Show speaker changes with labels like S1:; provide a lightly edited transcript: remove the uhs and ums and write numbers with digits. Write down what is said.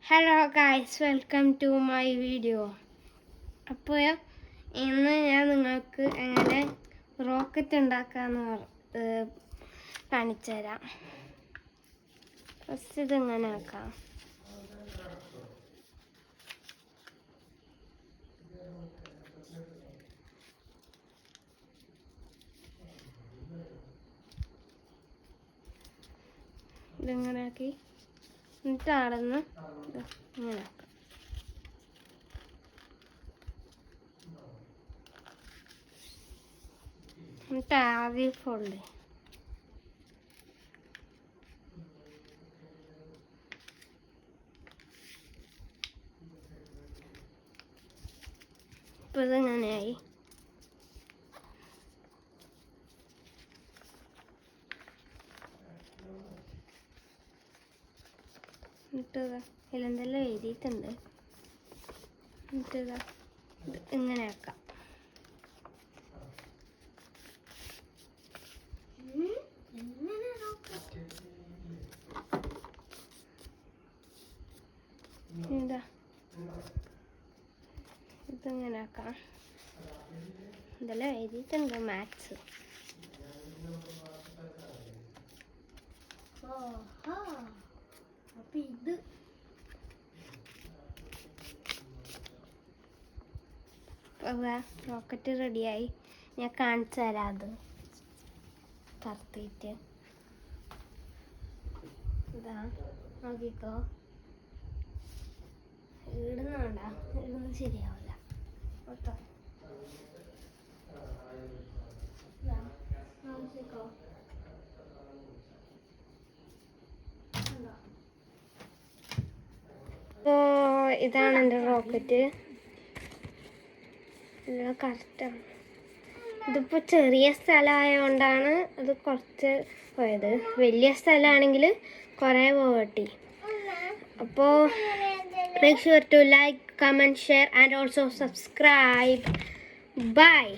S1: Hello guys, welcome to my video. അപ്പോൾ ഇന്ന് ഞാൻ നിങ്ങൾക്ക് എങ്ങനെ റോക്കറ്റ് ഉണ്ടാക്കാമെന്ന് കാണിച്ചു തരാം. ഫസ്റ്റ് ഇതെങ്ങനെ ആക്കാം. ഇതിങ്ങനെ ആക്കി എന്നിട്ട് ആടുന്ന് ഇങ്ങനെ ആക്കാം. എന്നിട്ട് ആദ്യം ഫോൾഡ് ഇപ്പം ഇതിങ്ങനെയായി. എന്നിട്ട് ഇതിലെന്തെല്ലാം എഴുതിയിട്ടുണ്ട്. എന്നിട്ട് ഇങ്ങനെ ആക്കാം. ഇതിങ്ങനെ ആക്കാം. ഇതെല്ലാം എഴുതിയിട്ടുണ്ട് മാത്സ്. അപ്പൊ ഇത് റോക്കറ്റ് റെഡിയായി. ഞാൻ കാണിച്ചു തരാം. അത് കറുത്തിട്ട് ഇതാ നോക്കിക്കോ. ഇടുന്നുണ്ട, ഇടുന്നത് ശരിയാവില്ല കേട്ടോ. നോക്കിക്കോ. അപ്പോൾ ഇതാണ് എൻ്റെ റോക്കറ്റ്. കറക്റ്റാണ്. ഇതിപ്പോൾ ചെറിയ സ്ഥലമായതുകൊണ്ടാണ് അത് കുറച്ച് പോയത്. വലിയ സ്ഥലമാണെങ്കിൽ കുറേ പോകട്ടി. അപ്പോൾ make sure to like, comment, share and also subscribe. Bye.